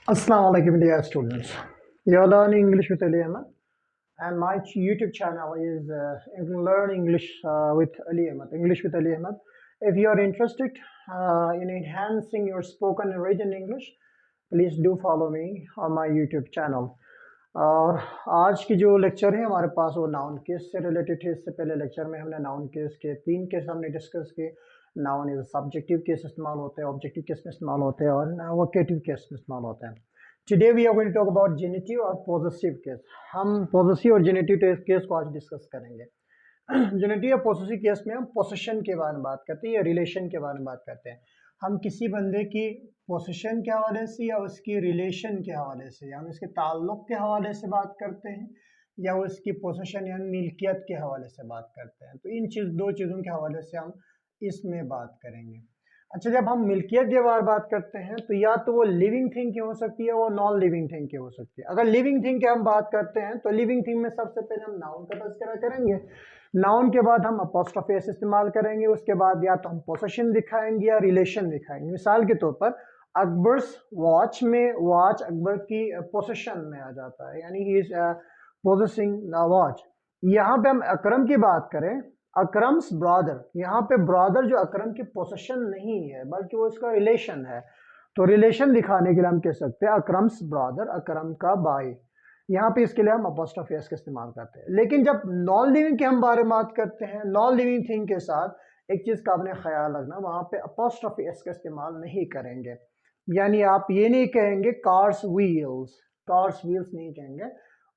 Assalamu alaikum dear students. You're learning English with Ali Ahmed, and my YouTube channel is Learn English with Ali Ahmed. English with Ali Ahmed. If you are interested in enhancing your spoken and written English, please do follow me on my YouTube channel. और आज की जो lecture है हमारे पास वो noun case से related है। इससे पहले लेक्चर में हमने नाउन केस के 3 केस हमने डिस्कस किए। नाउन इज सब्जेक्टिव केस इस्तेमाल होते हैं, ऑब्जेक्टिव केस में इस्तेमाल होते हैं और वोकेटिव केस में इस्तेमाल होते हैं। Today we are going to talk about genitive और पॉजेसिव केस। हम पॉजेसिव और जेनेटिव केस को आज डिस्कस करेंगे। जेनेटिव या पॉजेसिव केस में हम पोसेशन के बारे में बात करते हैं या रिलेशन के बारे में बात करते हैं। हम किसी बंदे की पोजीशन के हवाले से या उसकी रिलेशन के हवाले से या उसके ताल्लुक के हवाले से बात करते हैं या उसकी पोजीशन या मिल्कियत के हवाले से बात करते हैं। तो इन दो चीज़ों के हवाले से हम इसमें बात करेंगे। अच्छा, जब हम मिल्कियत के बारे में बात करते हैं तो या तो वो लिविंग थिंग की हो सकती है, वो नॉन लिविंग थिंग की हो सकती है। अगर लिविंग थिंग की हम बात करते हैं तो लिविंग थिंग में सबसे पहले हम नाउन का तज़किरा करेंगे। नाउन के बाद हम अपॉस्ट्रोफी एस इस्तेमाल करेंगे। उसके बाद या तो हम पोजीशन दिखाएंगे या रिलेशन दिखाएंगे। मिसाल के तौर पर अकबर्स वॉच में वॉच अकबर की पोजीशन में आ जाता है, यानी he is possessing the watch. यहाँ पे हम अकरम की बात करें, अकरम्स ब्रदर, यहाँ पे ब्रदर जो अकरम की पोजीशन नहीं है बल्कि वो इसका रिलेशन है। तो रिलेशन दिखाने के लिए हम कह सकते हैं अकरम्स ब्रदर, अकरम का भाई। यहाँ पे इसके लिए हम अपॉस्ट्रोफी एस का इस्तेमाल करते हैं। लेकिन जब नॉन लिविंग के हम बारे में बात करते हैं, नॉन लिविंग थिंग के साथ एक चीज़ का आपने ख्याल रखना, वहाँ पे अपॉस्ट्रोफी एस का इस्तेमाल नहीं करेंगे। यानी आप ये नहीं कहेंगे कार्स व्हील्स नहीं कहेंगे,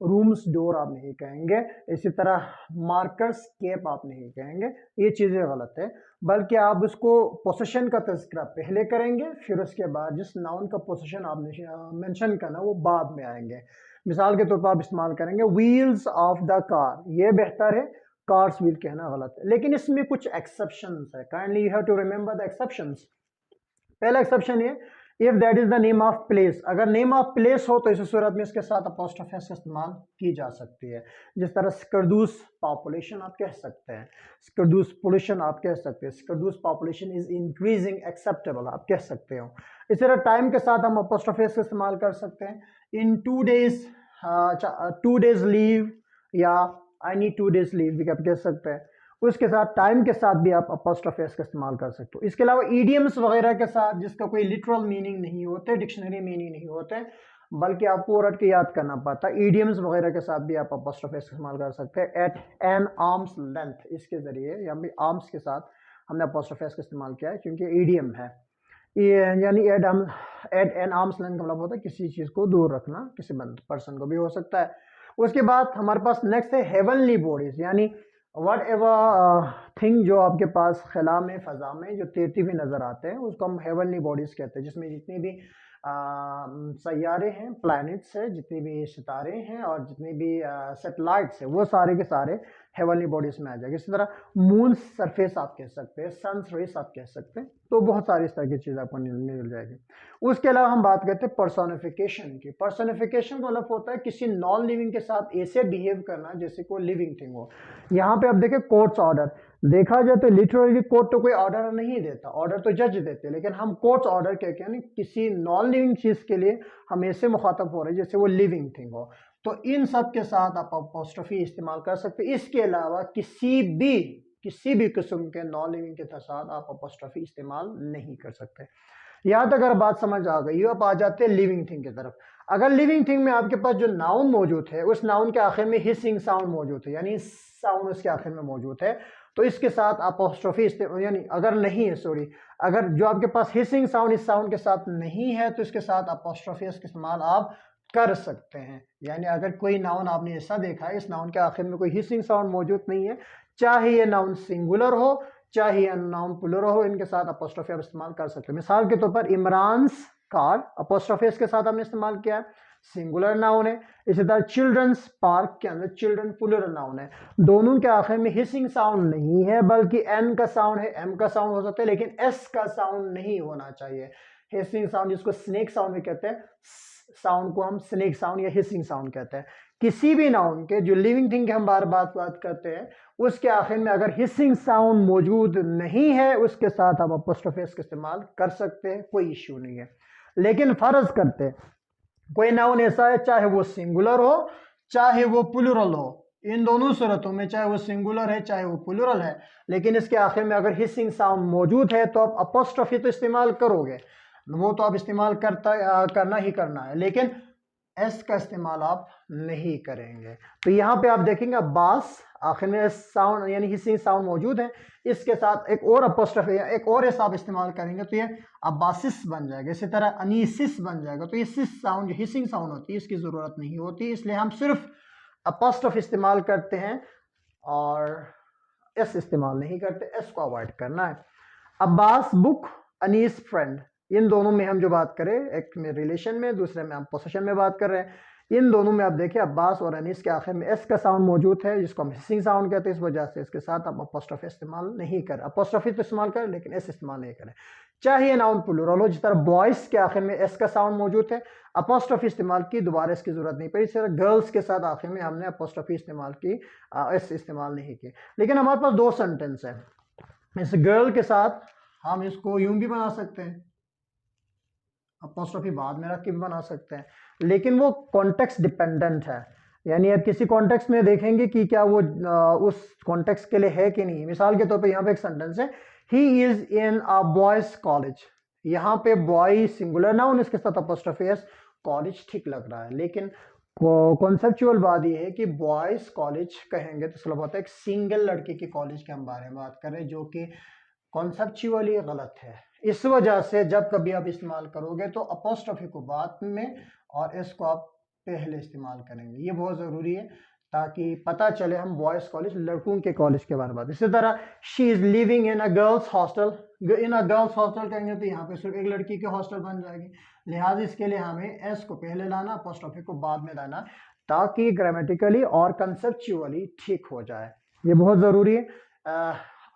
रूम्स डोर आप नहीं कहेंगे, इसी तरह मार्कर्स केप आप नहीं कहेंगे। ये चीज़ें गलत है, बल्कि आप उसको पोजीशन का तज़किरा पहले करेंगे, फिर उसके बाद जिस नाउन का पोजीशन आपने मेंशन करना वो बाद में आएंगे। मिसाल के तौर पर आप इस्तेमाल करेंगे व्हील्स ऑफ द कार, ये बेहतर है, कार्स व्हील कहना गलत है। लेकिन इसमें कुछ एक्सेप्शंस है, kindly you have to remember the exceptions. पहला एक्सेप्शन ये, if that is the name of place, अगर नेम ऑफ प्लेस हो तो इस सूरत में इसके साथ अपॉस्ट्रोफी एस का इस्तेमाल की जा सकती है। जिस तरह स्कर्दूस पॉपुलेशन आप कह सकते हैं, स्कर्दूस पोल्यूशन आप कह सकते हैं, स्कर्दूस पॉपुलेशन इज इंक्रीजिंग एक्सेप्टेबल आप कह सकते हो। इस तरह टाइम के साथ हम अपॉस्ट्रोफी एस का इस्तेमाल कर सकते हैं। इन 2 days लीव या आई नीड 2 days लीव भी आप कह सकते हैं। उसके साथ टाइम के साथ भी आप अपॉस्ट्रोफी एस का इस्तेमाल कर सकते हो। इसके अलावा ईडियम्स वगैरह के साथ जिसका कोई लिटरल मीनिंग नहीं होते, डिक्शनरी मीनिंग नहीं होते, बल्कि आपको रट के याद करना पड़ता है, ईडियम्स वगैरह के साथ भी आप अपॉस्ट्रोफी एस का इस्तेमाल कर सकते हैं। एट एन आर्म्स लेंथ, इसके जरिए या आर्म्स के साथ हमने अपॉस्ट्रोफी एस का इस्तेमाल किया है क्योंकि ईडियम है। यानी एट एन आर्म्स लेंथ का मतलब होता है किसी चीज़ को दूर रखना, किसी पर्सन को भी हो सकता है। उसके बाद हमारे पास नेक्स्ट है हेवनली बॉडीज, यानी वट एवर थिंग जो आपके पास खला में, फ़ज़ा में जो तैरती हुई नज़र आते हैं उसको हम हेवनली बॉडीज़ कहते हैं, जिसमें जितनी भी सैयारे हैं, प्लैनेट्स हैं, जितनी भी सितारे हैं और जितनी भी सेटेलाइट्स हैं, वो सारे के सारे हेवनली बॉडीज़ में आ जाएंगे। इसी तरह मून सरफेस आप कह सकते हैं, सन्स रेस आप कह सकते हैं। तो बहुत सारी इस तरह की चीज़ आपको मिल जाएगी। उसके अलावा हम बात करते हैं पर्सोनिफिकेशन की। पर्सोनिफिकेशन का मतलब होता है किसी नॉन लिविंग के साथ ऐसे बिहेव करना जैसे कोई लिविंग थिंग हो। यहाँ पे आप देखें कोर्ट्स ऑर्डर, देखा जाए तो लिटरली कोर्ट तो कोई ऑर्डर नहीं देता, ऑर्डर तो जज देते, लेकिन हम कोर्ट्स ऑर्डर कह के यानी किसी नॉन लिविंग चीज़ के लिए हम ऐसे मुखातब हो रहे हैं जैसे वो लिविंग थिंग हो। तो इन सब के साथ आप अपॉस्ट्रोफी इस्तेमाल कर सकते हैं। इसके अलावा किसी भी किस्म के नॉन लिविंग के साथ आप अपॉस्ट्रोफी इस्तेमाल नहीं कर सकते। यहाँ तक अगर बात समझ आ गई, अब आ जाते हैं लिविंग थिंग की तरफ। अगर लिविंग थिंग में आपके पास जो नाउन मौजूद है उस नाउन के आखिर में हिसिंग साउंड मौजूद है, यानी साउंड उसके आखिर में मौजूद है, तो इसके साथ अपॉस्ट्रोफी यानी अगर नहीं है, सॉरी, अगर जो आपके पास हिसिंग साउंड इस साउंड के साथ नहीं है तो इसके साथ अपॉस्ट्रोफी का इस्तेमाल आप कर सकते हैं। यानी अगर कोई नाउन आपने ऐसा देखा है इस नाउन के आखिर में कोई हिसिंग साउंड मौजूद नहीं है, चाहे ये नाउन सिंगुलर हो चाहे नाउन प्लूरल हो, इनके साथ अपॉस्ट्रोफी आप इस्तेमाल कर सकते हैं। मिसाल के तौर पर इमरान्स कार, अपॉस्ट्रोफी इसके साथ हमने इस्तेमाल किया है, सिंगुलर नाउन है। इसी तरह चिल्ड्रंस पार्क के अंदर चिल्ड्रन प्लूरल नाउन है, दोनों के आखिर में हिसिंग साउंड नहीं है बल्कि एन का साउंड है, एम का साउंड हो सकता है, लेकिन एस का साउंड नहीं होना चाहिए। हिसिंग साउंड जिसको स्नेक साउंड भी कहते हैं, साउंड को हम स्नेक साउंड या हिसिंग साउंड कहते हैं। किसी भी नाउन के जो लिविंग थिंग के हम बार बात करते हैं उसके आखिर में अगर हिसिंग साउंड मौजूद नहीं है उसके साथ आप अपॉस्ट्रोफी का इस्तेमाल कर सकते हैं, कोई इश्यू नहीं है। लेकिन फर्ज करते हैं कोई नाउन ऐसा है चाहे वो सिंगुलर हो चाहे वो प्लूरल हो, इन दोनों सूरतों में चाहे वो सिंगुलर है चाहे वो प्लूरल है, लेकिन इसके आखिर में अगर हिसिंग साउंड मौजूद है तो आप अपोस्ट्रोफी तो इस्तेमाल करोगे, वो तो आप इस्तेमाल करना ही करना है, लेकिन एस का इस्तेमाल आप नहीं करेंगे। तो यहाँ पे आप देखेंगे अब्बास आखिर में एस साउंड यानी हिसिंग साउंड मौजूद है, इसके साथ एक और अपोस्ट्रोफी या एक और एस आप इस्तेमाल करेंगे तो ये अब्बासिस बन जाएगा। इसी तरह अनीसिस बन जाएगा। तो ये सिस साउंड हिसिंग साउंड होती है, इसकी जरूरत नहीं होती, इसलिए हम सिर्फ अपोस्ट्रोफी इस्तेमाल करते हैं और एस इस्तेमाल नहीं करते, एस को अवॉइड करना है। अब्बास बुक, अनीस फ्रेंड, इन दोनों में हम जो बात करें, एक में रिलेशन में, दूसरे में हम पोसेशन में बात कर रहे हैं। इन दोनों में आप देखिए अब्बास और अनीस के आखिर में एस का साउंड मौजूद है, जिसको हम हिसिंग साउंड कहते हैं, इस वजह से इसके साथ आप अपोस्ट्रोफी इस्तेमाल नहीं करें। अपोस्ट्रोफी तो इस्तेमाल करें लेकिन एस इस्तेमाल नहीं करें। चाहे नाउन प्लूरल हो, जिस तरह बॉयज के आखिर में एस का साउंड मौजूद है, अपोस्ट्रोफी इस्तेमाल की, दोबारा इसकी जरूरत नहीं पड़ी। इस तरह गर्ल्स के साथ आखिर में हमने अपोस्ट्रोफी इस्तेमाल की, एस इस्तेमाल नहीं की। लेकिन हमारे पास दो सेंटेंस है, इस गर्ल के साथ हम इसको यूं भी बना सकते हैं, अपोस्ट्रोफी बाद में रख के भी बना सकते हैं, लेकिन वो कॉन्टेक्स्ट डिपेंडेंट है, यानी अब किसी कॉन्टेक्स्ट में देखेंगे कि क्या वो उस कॉन्टेक्स्ट के लिए है कि नहीं। मिसाल के तौर पे यहाँ पे एक सेंटेंस है, he is in a boys college, यहाँ पे बॉय सिंगुलर नाउन, इसके साथ अपोस्ट्रोफी एस, कॉलेज ठीक लग रहा है, लेकिन कॉन्सेप्चुअल बात यह है कि बॉयज कॉलेज कहेंगे तो सुलभ होता है, एक सिंगल लड़के के कॉलेज के हम बारे में बात करें, जो कि कॉन्सेप्चुअली गलत है। इस वजह से जब कभी आप इस्तेमाल करोगे तो अपोस्ट्रोफी को बाद में और इसको आप पहले इस्तेमाल करेंगे, ये बहुत ज़रूरी है ताकि पता चले हम बॉयज़ कॉलेज, लड़कों के कॉलेज के बारे में बात। इसी तरह she is living in a girls hostel, in a girls hostel कहेंगे तो यहाँ पे सिर्फ एक लड़की की हॉस्टल बन जाएगी, लिहाजा इसके लिए हमें एस को पहले लाना, अपोस्ट्रोफी को बाद में लाना, ताकि ग्रामेटिकली और कंसेप्चुअली ठीक हो जाए, ये बहुत ज़रूरी है।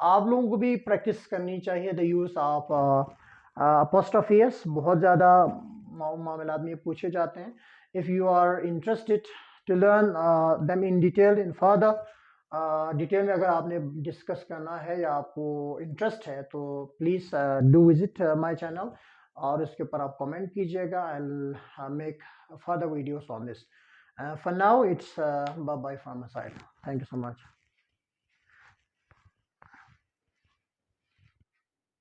आप लोगों को भी प्रैक्टिस करनी चाहिए the use of apostrophe s, बहुत ज़्यादा मामलात में पूछे जाते हैं। If you are interested to learn them in detail in further detail में अगर आपने डिस्कस करना है या आपको इंटरेस्ट है तो please do visit my channel और इसके ऊपर आप कमेंट कीजिएगा, I will make further videos on this. For now it's bye bye from my side, thank you so much.